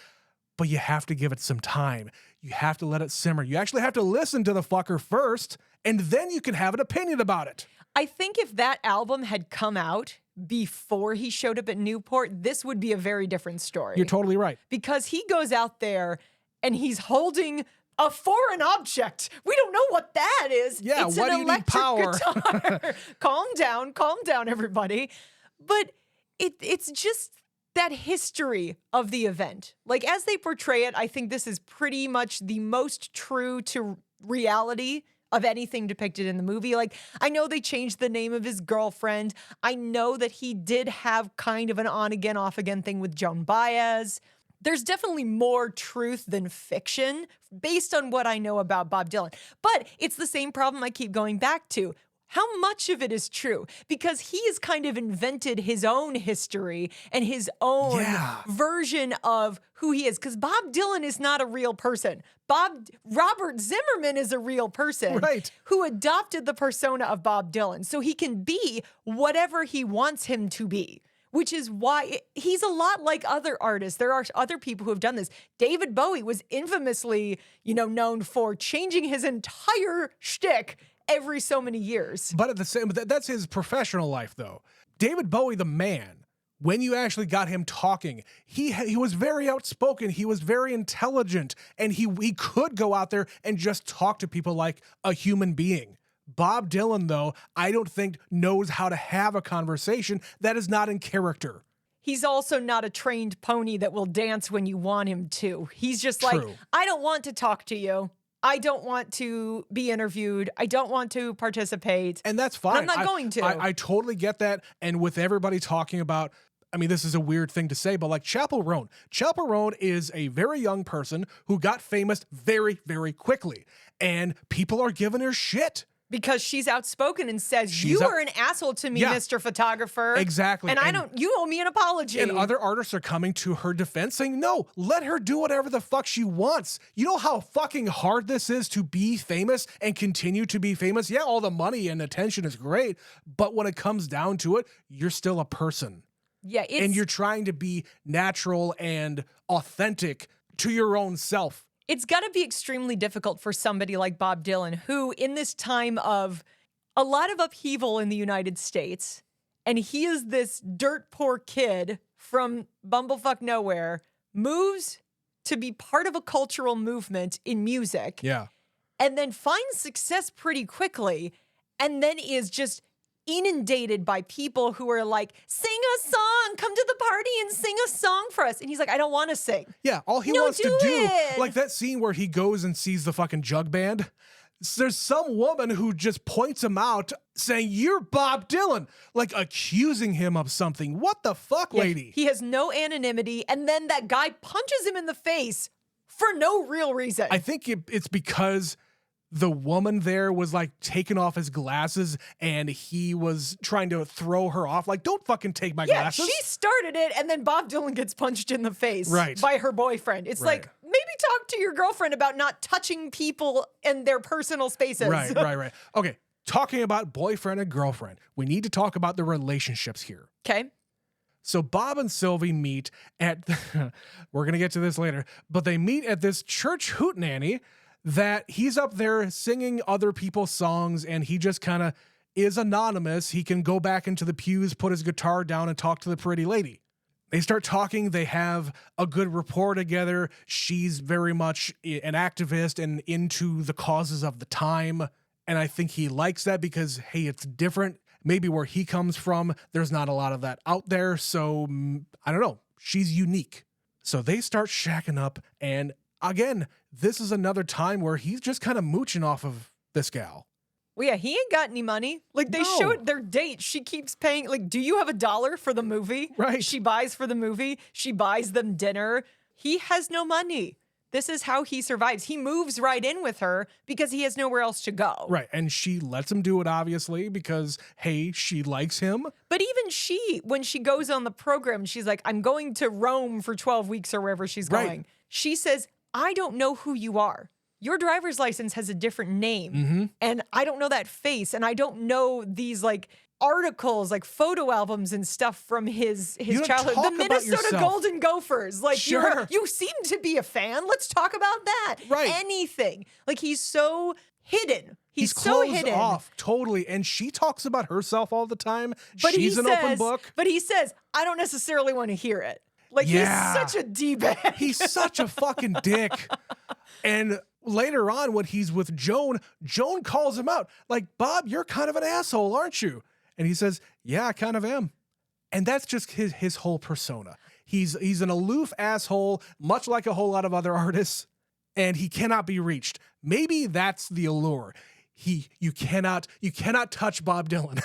but you have to give it some time. You have to let it simmer. You actually have to listen to the fucker first, and then you can have an opinion about it. I think if that album had come out before he showed up at Newport, this would be a very different story. You're totally right. Because he goes out there and he's holding a foreign object. We don't know what that is. Yeah, it's why an do you need power? guitar. Calm down, everybody. But it's just that history of the event. Like, as they portray it, I think this is pretty much the most true to reality of anything depicted in the movie. Like, I know they changed the name of his girlfriend. I know that he did have kind of an on-again, off-again thing with Joan Baez. There's definitely more truth than fiction based on what I know about Bob Dylan. But it's the same problem I keep going back to. How much of it is true? Because he has kind of invented his own history and his own version of who he is. Because Bob Dylan is not a real person. Robert Zimmerman is a real person who adopted the persona of Bob Dylan. So he can be whatever he wants him to be. Which is why he's a lot like other artists. There are other people who have done this. David Bowie was infamously, known for changing his entire shtick every so many years. But at the same, that's his professional life, though. David Bowie, the man, when you actually got him talking, he was very outspoken. He was very intelligent, and he could go out there and just talk to people like a human being. Bob Dylan, though, I don't think knows how to have a conversation that is not in character. He's also not a trained pony that will dance when you want him to. He's just like, I don't want to talk to you. I don't want to be interviewed. I don't want to participate. And that's fine. And I'm not going to. I totally get that. And with everybody talking about, I mean, this is a weird thing to say, but like Chappell Roan. Chappell Roan is a very young person who got famous very, very quickly. And people are giving her shit. Because she's outspoken and says, you are an asshole to me, Mr. Photographer. Exactly. And you owe me an apology. And other artists are coming to her defense saying, no, let her do whatever the fuck she wants. You know how fucking hard this is to be famous and continue to be famous? Yeah, all the money and attention is great, but when it comes down to it, you're still a person. Yeah, and you're trying to be natural and authentic to your own self. It's got to be extremely difficult for somebody like Bob Dylan, who in this time of a lot of upheaval in the United States, and he is this dirt poor kid from bumblefuck nowhere, moves to be part of a cultural movement in music. Yeah. And then finds success pretty quickly, and then is just inundated by people who are like, sing a song, come to the party and sing a song for us. And he's like, I don't want to sing. Yeah, all he No, wants to do do, it. like that scene where he goes and sees the fucking jug band. There's some woman who just points him out saying, you're Bob Dylan, like accusing him of something. What the fuck, lady? He has no anonymity. And then that guy punches him in the face for no real reason. I think it's because the woman there was like taking off his glasses and he was trying to throw her off. Like, don't fucking take my glasses. She started it, and then Bob Dylan gets punched in the face Right. by her boyfriend. It's like, maybe talk to your girlfriend about not touching people in their personal spaces. Right. Okay, talking about boyfriend and girlfriend, we need to talk about the relationships here. Okay. So Bob and Sylvie meet at, we're going to get to this later, but they meet at this church hootenanny that he's up there singing other people's songs and he just kind of is anonymous. He can go back into the pews, put his guitar down and talk to the pretty lady. They start talking. They have a good rapport together. She's very much an activist and into the causes of the time. And I think he likes that because, hey, it's different. Maybe where he comes from, there's not a lot of that out there. So I don't know. She's unique. So they start shacking up. And again, this is another time where he's just kind of mooching off of this gal. Well, yeah, he ain't got any money. Like, they No. showed their date. She keeps paying. Like, do you have $1 for the movie? Right. She buys for the movie. She buys them dinner. He has no money. This is how he survives. He moves right in with her because he has nowhere else to go. Right. And she lets him do it, obviously, because, hey, she likes him. But even she, when she goes on the program, she's like, I'm going to Rome for 12 weeks or wherever she's Right. going. She says, I don't know who you are. Your driver's license has a different name. And I don't know that face. And I don't know these like articles, like photo albums and stuff from his don't childhood. talk The about Minnesota yourself. Golden Gophers. Like, Sure. you seem to be a fan. Let's talk about that. Right. Anything. Like, he's so hidden. He's so closed hidden. off, totally. And she talks about herself all the time. But She's an open book. But he says, I don't necessarily want to hear it. Like, Yeah. he's such a D-bag. He's such a fucking dick. And later on, when he's with Joan, Joan calls him out. Like, Bob, you're kind of an asshole, aren't you? And he says, yeah, I kind of am. And that's just his whole persona. He's an aloof asshole, much like a whole lot of other artists, and he cannot be reached. Maybe that's the allure. You cannot touch Bob Dylan.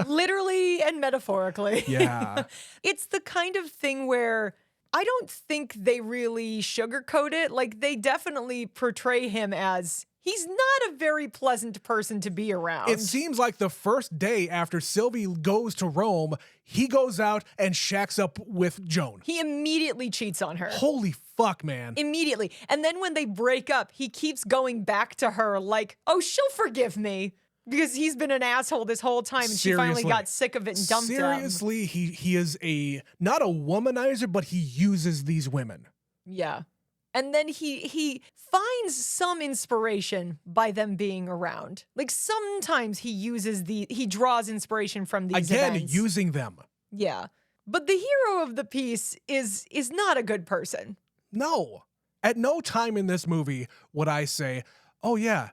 Literally and metaphorically. Yeah. It's the kind of thing where I don't think they really sugarcoat it. Like, they definitely portray him as he's not a very pleasant person to be around. It seems like the first day after Sylvie goes to Rome, he goes out and shacks up with Joan. He immediately cheats on her. Holy fuck, man. Immediately. And then when they break up, he keeps going back to her like, oh, she'll forgive me. Because he's been an asshole this whole time, and she finally Seriously. got sick of it and dumped him. Seriously, he is not a womanizer, but he uses these women. Yeah. And then he finds some inspiration by them being around. Like, sometimes he draws inspiration from these Again, events. using them. Yeah. But the hero of the piece is not a good person. No. At no time in this movie would I say, oh yeah,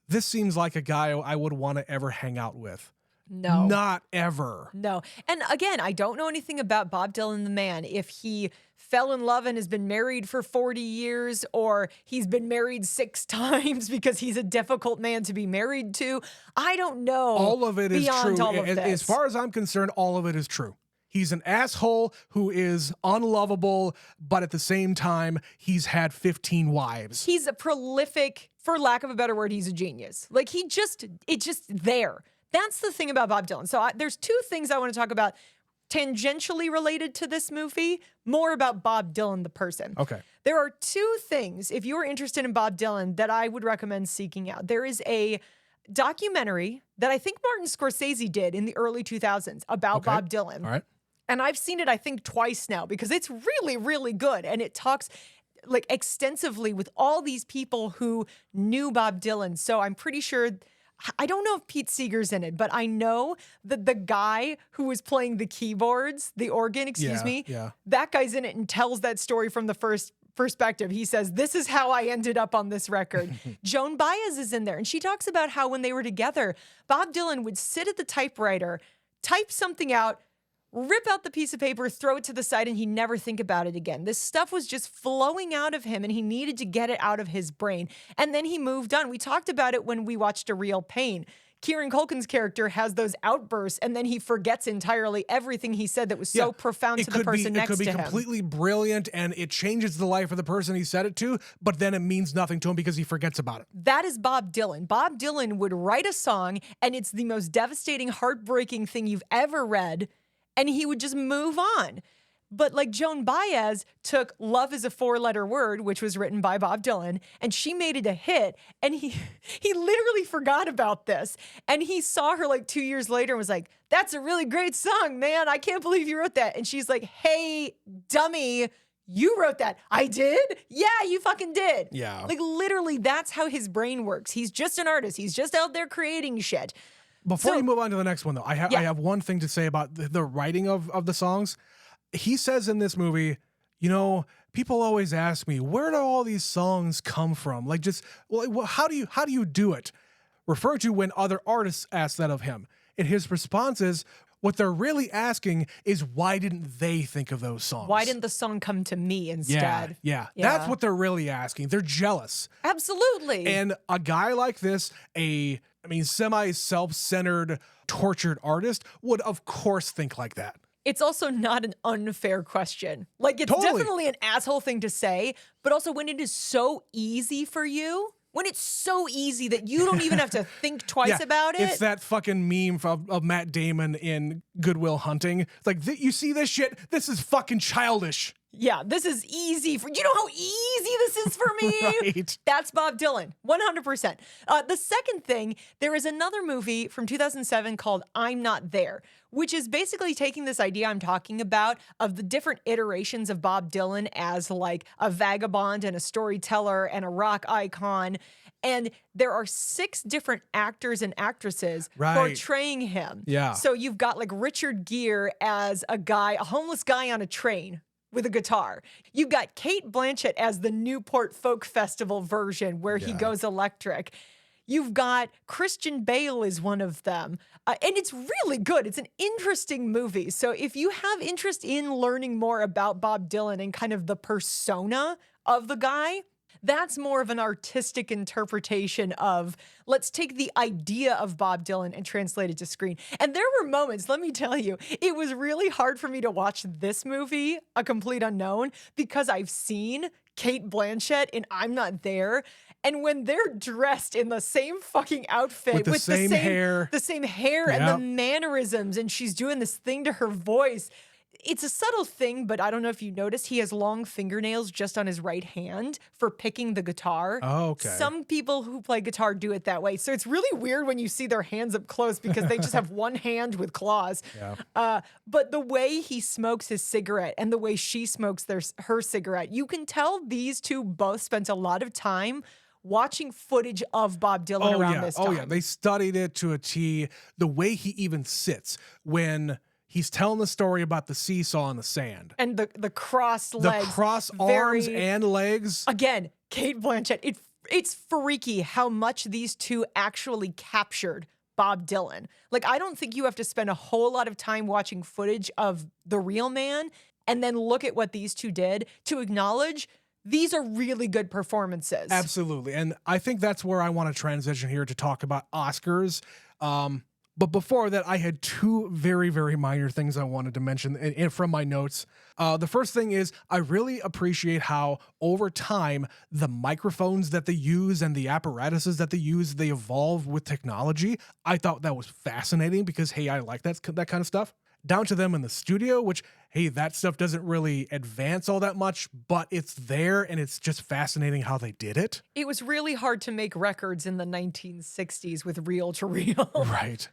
this seems like a guy I would want to ever hang out with. No. Not ever. No. And again, I don't know anything about Bob Dylan the man. If he fell in love and has been married for 40 years, or he's been married 6 times because he's a difficult man to be married to. I don't know. All of it is beyond true. all of As this. far as I'm concerned, all of it is true. He's an asshole who is unlovable, but at the same time, he's had 15 wives. He's a prolific, for lack of a better word, he's a genius. Like, it's just there. That's the thing about Bob Dylan. So there's 2 things I want to talk about tangentially related to this movie, more about Bob Dylan, the person. Okay. There are 2 things, if you're interested in Bob Dylan, that I would recommend seeking out. There is a documentary that I think Martin Scorsese did in the early 2000s about Okay. Bob Dylan. All right. And I've seen it, I think, twice now because it's really, really good. And it talks like extensively with all these people who knew Bob Dylan. So I'm pretty sure, I don't know if Pete Seeger's in it, but I know that the guy who was playing the keyboards, the organ, excuse me, yeah. that guy's in it and tells that story from the first perspective. He says, this is how I ended up on this record. Joan Baez is in there, and she talks about how when they were together, Bob Dylan would sit at the typewriter, type something out, rip out the piece of paper, throw it to the side, and he'd never think about it again. This stuff was just flowing out of him, and he needed to get it out of his brain. And then he moved on. We talked about it when we watched A Real Pain. Kieran Culkin's character has those outbursts, and then he forgets entirely everything he said that was so profound to the person next to him. It could be completely brilliant, and it changes the life of the person he said it to, but then it means nothing to him because he forgets about it. That is Bob Dylan. Bob Dylan would write a song, and it's the most devastating, heartbreaking thing you've ever read, and he would just move on. But like Joan Baez took Love is a Four-Letter Word, which was written by Bob Dylan, and she made it a hit. And he literally forgot about this. And he saw her like 2 years later and was like, that's a really great song, man. I can't believe you wrote that. And she's like, hey, dummy, you wrote that. I did? Yeah, you fucking did. Yeah. Like literally, that's how his brain works. He's just an artist. He's just out there creating shit. Before you move on to the next one, though, I have one thing to say about the writing of the songs. He says in this movie, you know, people always ask me, where do all these songs come from? Like, just, well, how do you do it? Referring to when other artists ask that of him. And his response is, what they're really asking is, why didn't they think of those songs? Why didn't the song come to me instead? Yeah. That's what they're really asking. They're jealous. Absolutely. And a guy like this, semi-self-centered, tortured artist would, of course, think like that. It's also not an unfair question. Like, it's definitely an asshole thing to say, but also when it is so easy for you, when it's so easy that you don't even have to think twice about it. It's that fucking meme of Matt Damon in Good Will Hunting. It's like, you see this shit? This is fucking childish. Yeah, this is easy for you know how easy this is for me? Right. That's Bob Dylan, 100%. The second thing, there is another movie from 2007 called I'm Not There, which is basically taking this idea I'm talking about of the different iterations of Bob Dylan as like a vagabond and a storyteller and a rock icon. And there are 6 different actors and actresses portraying him. Yeah. So you've got like Richard Gere as a homeless guy on a train with a guitar. You've got Cate Blanchett as the Newport Folk Festival version where he goes electric. You've got Christian Bale is one of them. And it's really good. It's an interesting movie. So if you have interest in learning more about Bob Dylan and kind of the persona of the guy, that's more of an artistic interpretation of, let's take the idea of Bob Dylan and translate it to screen. And there were moments, let me tell you, it was really hard for me to watch this movie, A Complete Unknown, because I've seen Cate Blanchett in I'm Not There. And when they're dressed in the same fucking outfit with the same hair and the mannerisms, and she's doing this thing to her voice, it's a subtle thing, but I don't know if you noticed, he has long fingernails just on his right hand for picking the guitar. Oh, okay. Some people who play guitar do it that way. So it's really weird when you see their hands up close because they just have one hand with claws. Yeah. But the way he smokes his cigarette and the way she smokes her cigarette, you can tell these two both spent a lot of time watching footage of Bob Dylan around this time. Oh, yeah. They studied it to a T. The way he even sits when he's telling the story about the seesaw in the sand. And the crossed legs. The cross arms and legs. Again, Cate Blanchett. It's freaky how much these two actually captured Bob Dylan. Like, I don't think you have to spend a whole lot of time watching footage of the real man and then look at what these two did to acknowledge these are really good performances. Absolutely. And I think that's where I want to transition here to talk about Oscars. But before that, I had 2 very, very minor things I wanted to mention from my notes. The first thing is I really appreciate how over time, the microphones that they use and the apparatuses that they use, they evolve with technology. I thought that was fascinating because, hey, I like that kind of stuff. Down to them in the studio, which, hey, that stuff doesn't really advance all that much, but it's there and it's just fascinating how they did it. It was really hard to make records in the 1960s with reel to reel. Right.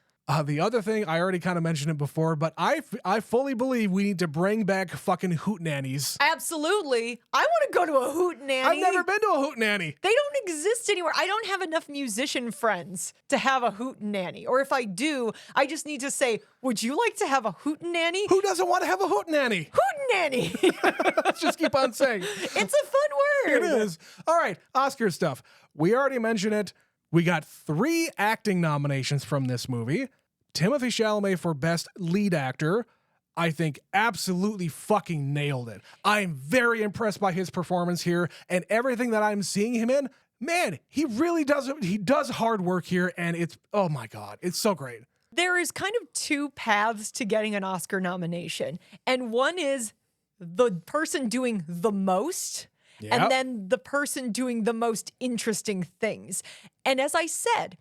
The other thing, I already kind of mentioned it before, but I fully believe we need to bring back fucking hootenannies. Absolutely. I want to go to a hootenanny. I've never been to a hootenanny. They don't exist anywhere. I don't have enough musician friends to have a hootenanny. Or if I do, I just need to say, would you like to have a hootenanny? Who doesn't want to have a hootenanny? Hootenanny. Let's just keep on saying. It's a fun word. It is. All right, Oscar stuff. We already mentioned it. We got 3 acting nominations from this movie. Timothée Chalamet for Best Lead Actor, I think absolutely fucking nailed it. I'm very impressed by his performance here, and everything that I'm seeing him in, man, he really does, he does hard work here, and it's, oh my God, it's so great. There is kind of 2 paths to getting an Oscar nomination, and one is the person doing the most, Yep. and then the person doing the most interesting things. And as I said,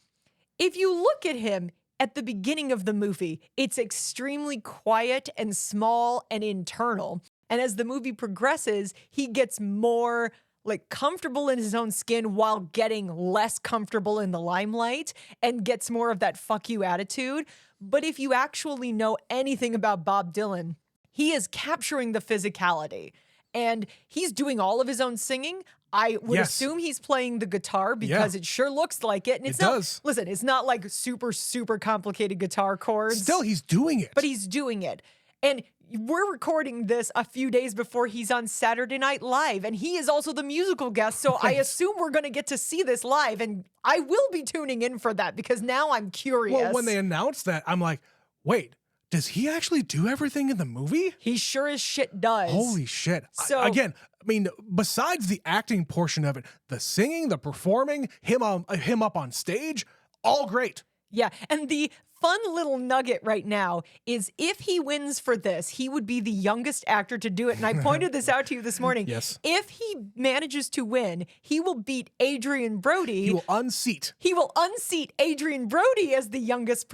if you look at him at the beginning of the movie, it's extremely quiet and small and internal. And as the movie progresses, he gets more like comfortable in his own skin while getting less comfortable in the limelight and gets more of that fuck you attitude. But if you actually know anything about Bob Dylan, he is capturing the physicality. And he's doing all of his own singing. I would assume he's playing the guitar because it sure looks like it. And it's not, does. Listen, it's not like super, super complicated guitar chords. Still, he's doing it. But he's doing it. And we're recording this a few days before he's on Saturday Night Live. And he is also the musical guest. So I assume we're going to get to see this live. And I will be tuning in for that because now I'm curious. Well, when they announced that, I'm like, wait, does he actually do everything in the movie? He sure as shit does. Holy shit. So Again, I mean, besides the acting portion of it, the singing, the performing, him up on stage, all great. yeah. And the fun little nugget right now is if he wins for this, he would be the youngest actor to do it. And I pointed this out to you this morning. Yes. If he manages to win, he will beat Adrian Brody. He will unseat. He will unseat Adrian Brody as the youngest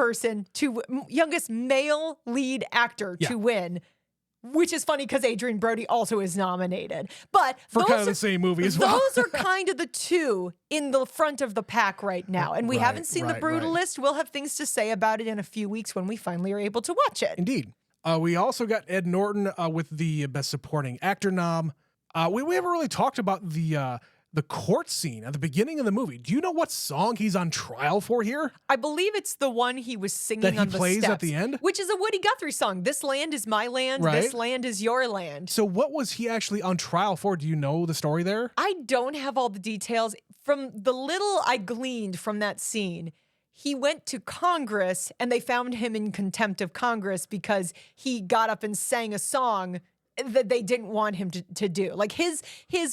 youngest male lead actor to win. Which is funny because Adrian Brody also is nominated. But For kind of the same movie as well. Those are kind of the 2 in the front of the pack right now. And we haven't seen the Brutalist. We'll have things to say about it in a few weeks when we finally are able to watch it. Indeed. We also got Ed Norton with the Best Supporting Actor nom. We haven't really talked about the court scene at the beginning of the movie. Do you know what song he's on trial for here? I believe it's the one he was singing That he on the plays steps, at the end? which is a Woody Guthrie song. This land is my land. Right. This land is your land. So what was he actually on trial for? Do you know the story there? I don't have all the details. From the little I gleaned from that scene, he went to Congress and they found him in contempt of Congress because he got up and sang a song that they didn't want him to do. Like his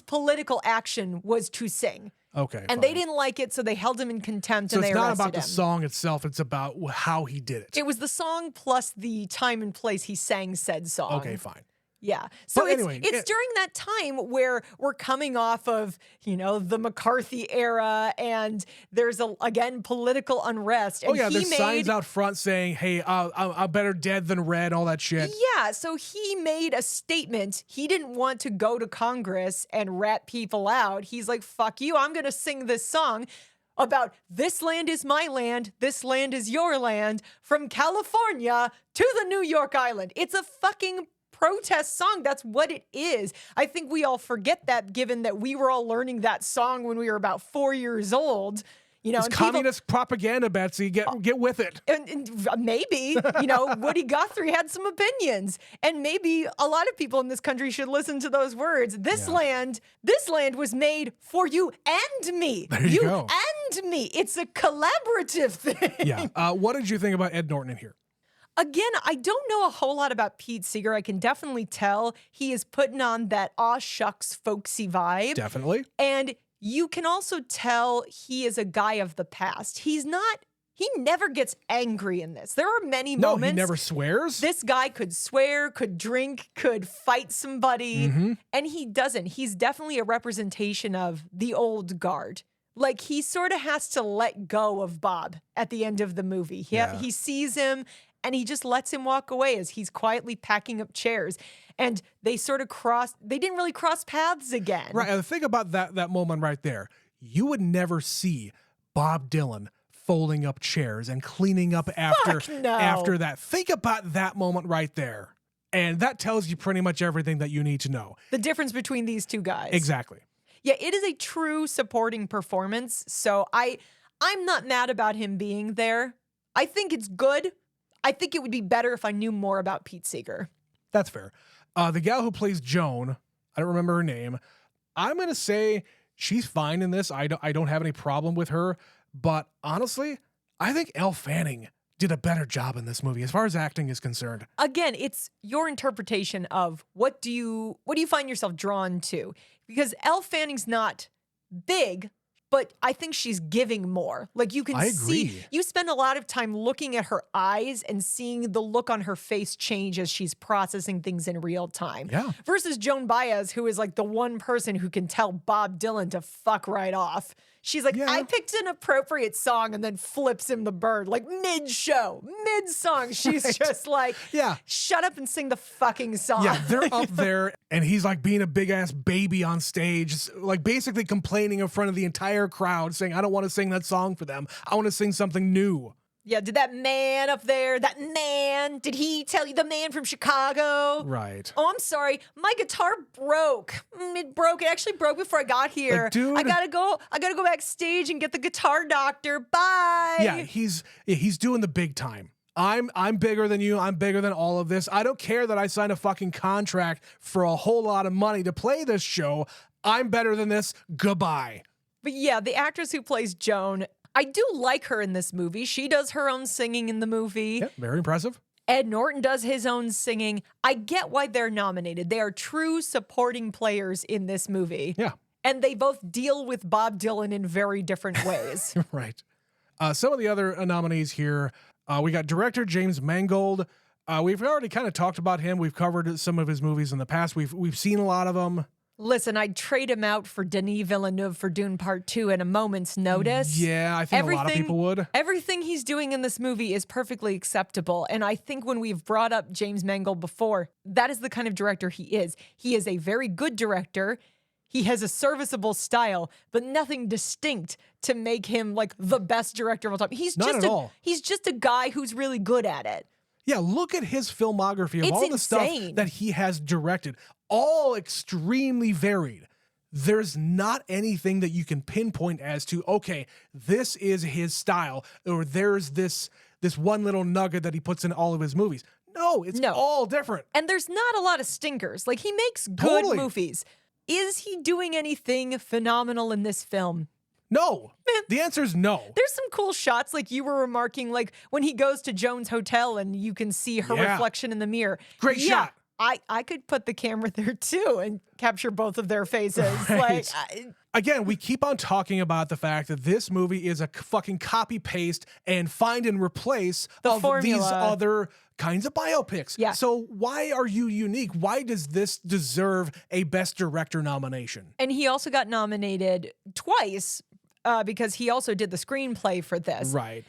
political action was to sing. Okay. And they didn't like it, so they held him in contempt and they arrested him. So it's not about the song itself, it's about how he did it. It was the song plus the time and place he sang said song. Okay, fine. Yeah. So But anyway, it's during that time where we're coming off of, the McCarthy era and there's again political unrest. And there's signs out front saying, hey, I'm better dead than red, all that shit. Yeah, so he made a statement. He didn't want to go to Congress and rat people out. He's like, fuck you, I'm going to sing this song about this land is my land, this land is your land, from California to the New York Island. It's a fucking protest song. That's what it is. I think we all forget that given that we were all learning that song when we were about 4 years old. It's communist propaganda, Betsy. Get with it. And maybe, Woody Guthrie had some opinions. And maybe a lot of people in this country should listen to those words. This land was made for you and me. There you go. And me. It's a collaborative thing. Yeah. What did you think about Ed Norton in here? Again, I don't know a whole lot about Pete Seeger. I can definitely tell he is putting on that aw shucks folksy vibe. Definitely. And you can also tell he is a guy of the past. He never gets angry in this. There are many moments. No, he never swears. This guy could swear, could drink, could fight somebody, and he doesn't. He's definitely a representation of the old guard. Like, he sort of has to let go of Bob at the end of the movie. He sees him, and he just lets him walk away as he's quietly packing up chairs. And they sort of they didn't really cross paths again. Right, and the thing about that moment right there, you would never see Bob Dylan folding up chairs and cleaning up after that. Think about that moment right there. And that tells you pretty much everything that you need to know. The difference between these two guys. Exactly. Yeah, it is a true supporting performance. So I'm not mad about him being there. I think it's good. I think it would be better if I knew more about Pete Seeger. That's fair. The gal who plays Joan, I don't remember her name. I'm going to say she's fine in this. I don't have any problem with her. But honestly, I think Elle Fanning did a better job in this movie as far as acting is concerned. Again, it's your interpretation of what do you find yourself drawn to? Because Elle Fanning's not big, but I think she's giving more. Like you can see, you spend a lot of time looking at her eyes and seeing the look on her face change as she's processing things in real time. Yeah. Versus Joan Baez, who is like the one person who can tell Bob Dylan to fuck right off. She's like, I picked an appropriate song and then flips him the bird, like mid-show, mid-song. She's just like, shut up and sing the fucking song. Yeah, they're up there and he's like being a big-ass baby on stage, like basically complaining in front of the entire crowd, saying, I don't want to sing that song for them. I want to sing something new. Yeah, did that man up there, did he tell you, the man from Chicago? Right. Oh, I'm sorry. My guitar broke. It broke. It actually broke before I got here. Like, dude. I gotta go backstage and get the guitar doctor. Bye. Yeah, he's doing the big time. I'm bigger than you. I'm bigger than all of this. I don't care that I signed a fucking contract for a whole lot of money to play this show. I'm better than this. Goodbye. But yeah, the actress who plays Joan, I do like her in this movie. She does her own singing in the movie. Yeah, very impressive. Ed Norton does his own singing. I get why they're nominated. They are true supporting players in this movie. Yeah. And they both deal with Bob Dylan in very different ways. Right. Some of the other nominees here, we got director James Mangold. We've already kind of talked about him. We've covered some of his movies in the past. We've seen a lot of them. Listen, I'd trade him out for Denis Villeneuve for Dune Part 2 at a moment's notice. Yeah, I think a lot of people would. Everything he's doing in this movie is perfectly acceptable. And I think when we've brought up James Mangold before, that is the kind of director he is. He is a very good director. He has a serviceable style, but nothing distinct to make him like the best director of all time. He's just a guy who's really good at it. Yeah, look at his filmography of all the stuff that he has directed. All extremely varied. There's not anything that you can pinpoint as to, okay, this is his style, or there's this one little nugget that he puts in all of his movies. No, it's all different. And there's not a lot of stinkers. Like, he makes good movies. Is he doing anything phenomenal in this film? No. The answer is no. There's some cool shots, like you were remarking, like when he goes to Joan's hotel and you can see her reflection in the mirror. Great shot. I could put the camera there too and capture both of their faces. Right. Again, we keep on talking about the fact that this movie is a fucking copy paste and find and replace of these other kinds of biopics. Yeah. So why are you unique? Why does this deserve a Best Director nomination? And he also got nominated twice because he also did the screenplay for this. Right.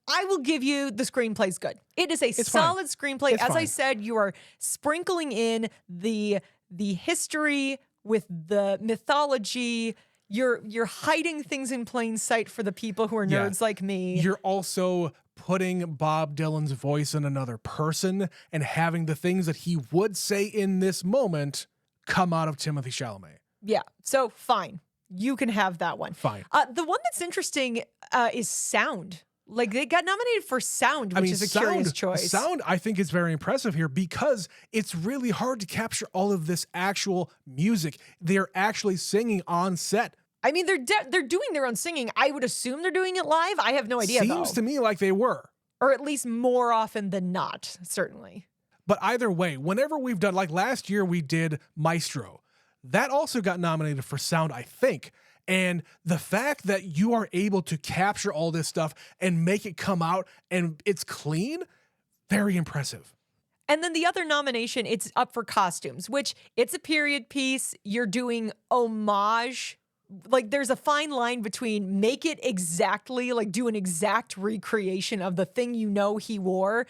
I will give you the screenplay's good. It is a solid screenplay. As I said, you are sprinkling in the history with the mythology. You're hiding things in plain sight for the people who are nerds like me. You're also putting Bob Dylan's voice in another person and having the things that he would say in this moment come out of Timothée Chalamet. Yeah. So fine. You can have that one. Fine. The one that's interesting is sound. Like, they got nominated for sound, which is a curious choice. Sound, I think, is very impressive here because it's really hard to capture all of this actual music. They're actually singing on set. I mean, they're doing their own singing. I would assume they're doing it live. I have no idea, Seems to me like they were. Or at least more often than not, certainly. But either way, whenever we've done, like last year we did Maestro. That also got nominated for sound, I think. And the fact that you are able to capture all this stuff and make it come out and it's clean, very impressive. And then the other nomination, it's up for costumes, which it's a period piece. You're doing homage. Like, there's a fine line between make it exactly, like do an exact recreation of the thing you know he wore,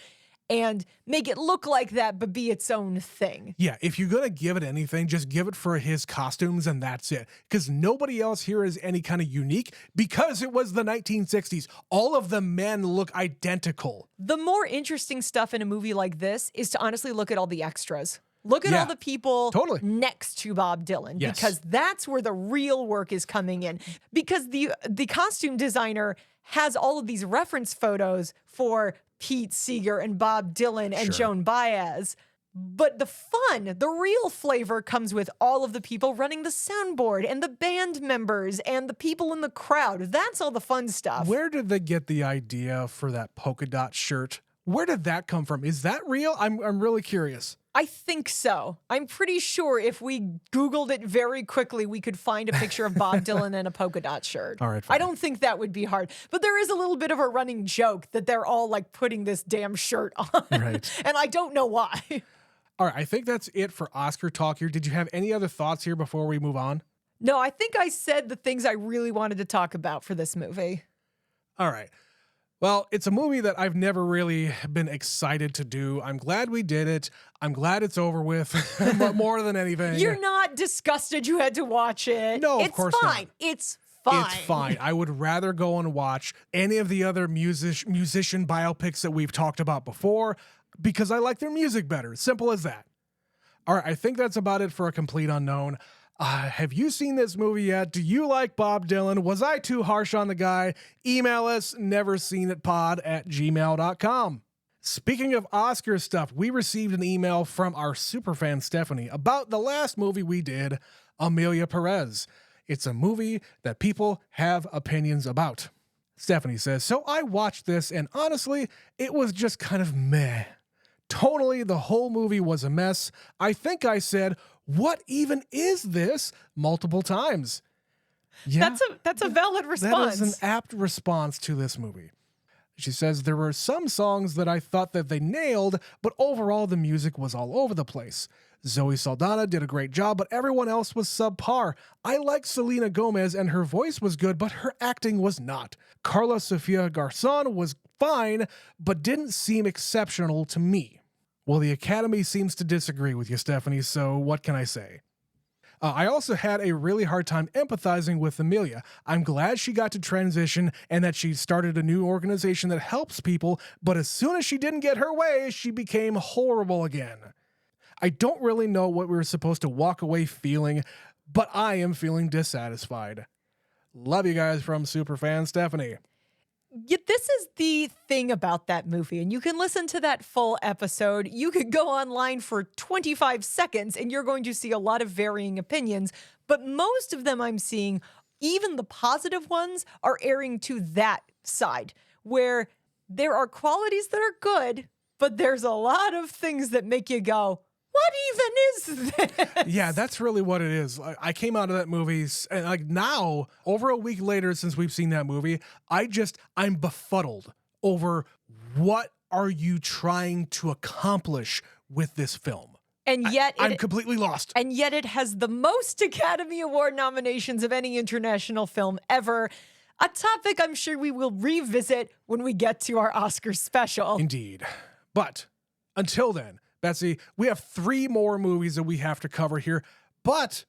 and make it look like that, but be its own thing. Yeah, if you're going to give it anything, just give it for his costumes and that's it. Because nobody else here is any kind of unique because it was the 1960s. All of the men look identical. The more interesting stuff in a movie like this is to honestly look at all the extras. Look at Yeah, all the people totally. next to Bob Dylan, Yes. because that's where the real work is coming in. Because the costume designer has all of these reference photos for Pete Seeger and Bob Dylan and Sure. Joan Baez. But the fun, the real flavor comes with all of the people running the soundboard and the band members and the people in the crowd. That's all the fun stuff. Where did they get the idea for that polka dot shirt? Where did that come from? Is that real? I'm really curious. I think so. I'm pretty sure if we Googled it very quickly, we could find a picture of Bob Dylan in a polka dot shirt. All right, I fine. don't think that would be hard. But there is a little bit of a running joke that they're all like putting this damn shirt on. Right. And I don't know why. All right, I think that's it for Oscar talk here. Did you have any other thoughts here before we move on? No, I think I said the things I really wanted to talk about for this movie. All right. Well, it's a movie that I've never really been excited to do. I'm glad we did it. I'm glad it's over with, but more than anything. You're not disgusted you had to watch it. No, of it's course not. fine. It's fine. It's fine. I would rather go and watch any of the other musician biopics that we've talked about before because I like their music better. Simple as that. All right, I think that's about it for A Complete Unknown. Have you seen this movie yet? Do you like Bob Dylan? Was I too harsh on the guy? Email us, neverseenitpod@gmail.com. Speaking of Oscar stuff, we received an email from our superfan Stephanie about the last movie we did, Amelia Perez. It's a movie that people have opinions about. Stephanie says, so I watched this and honestly, it was just kind of meh. Tonally, the whole movie was a mess. I think I said, what even is this? Multiple times. Yeah, That's a valid response. that is an apt response to this movie. She says, there were some songs that I thought that they nailed, but overall the music was all over the place. Zoe Saldana did a great job, but everyone else was subpar. I liked Selena Gomez and her voice was good, but her acting was not. Carla Sofia Garzón was fine, but didn't seem exceptional to me. Well, the Academy seems to disagree with you, Stephanie, so what can I say? I also had a really hard time empathizing with Amelia. I'm glad she got to transition and that she started a new organization that helps people, but as soon as she didn't get her way, she became horrible again. I don't really know what we were supposed to walk away feeling, but I am feeling dissatisfied. Love you guys from Superfan Stephanie. Yeah, this is the thing about that movie, and you can listen to that full episode. You could go online for 25 seconds and you're going to see a lot of varying opinions, but most of them I'm seeing, even the positive ones, are airing to that side, where there are qualities that are good, but there's a lot of things that make you go, what even is this? Yeah, that's really what it is. I came out of that movie, and like now, over a week later since we've seen that movie, I'm befuddled over what are you trying to accomplish with this film. And yet I'm completely lost. And yet it has the most Academy Award nominations of any international film ever. A topic I'm sure we will revisit when we get to our Oscar special. Indeed. But until then, Betsy, we have 3 more movies that we have to cover here, but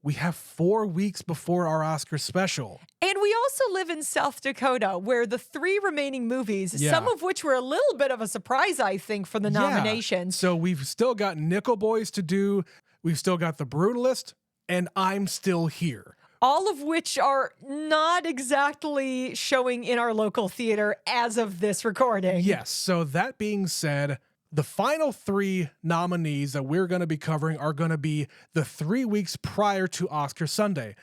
we have 4 weeks before our Oscar special. And we also live in South Dakota, where the 3 remaining movies, Yeah. some of which were a little bit of a surprise, I think, for the nominations. So we've still got Nickel Boys to do, we've still got The Brutalist, and I'm Still Here. All of which are not exactly showing in our local theater as of this recording. Yes, so that being said, the final 3 nominees that we're going to be covering are going to be the 3 weeks prior to Oscar Sunday.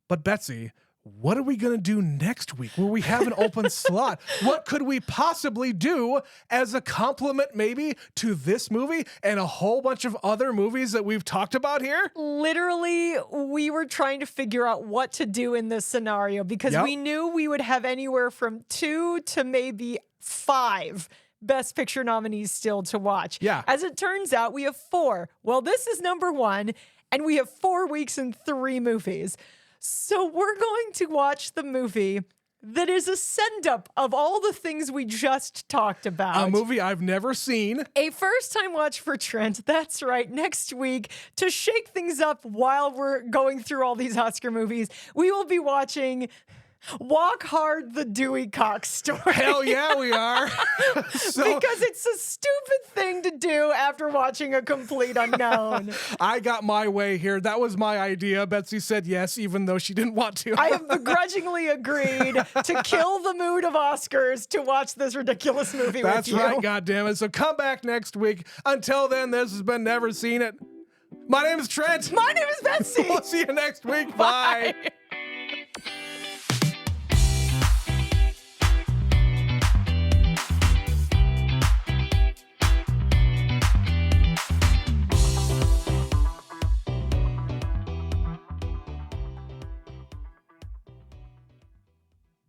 But Betsy, what are we going to do next week where we have an open slot? What could we possibly do as a compliment maybe to this movie and a whole bunch of other movies that we've talked about here? Literally, we were trying to figure out what to do in this scenario because we knew we would have anywhere from 2 to maybe 5 Best Picture nominees still to watch. Yeah. As it turns out, we have 4. Well, this is number 1, and we have 4 weeks and 3 movies. So we're going to watch the movie that is a send-up of all the things we just talked about. A movie I've never seen. A first-time watch for Trent. That's right. Next week, to shake things up while we're going through all these Oscar movies, we will be watching Walk Hard, the Dewey Cox Story. Hell yeah, we are. Because it's a stupid thing to do after watching A Complete Unknown. I got my way here. That was my idea. Betsy said yes, even though she didn't want to. I have begrudgingly agreed to kill the mood of Oscars to watch this ridiculous movie That's with you. right, goddammit. So come back next week. Until then, this has been Never Seen It. My name is Trent. My name is Betsy. We'll see you next week. Bye. Bye.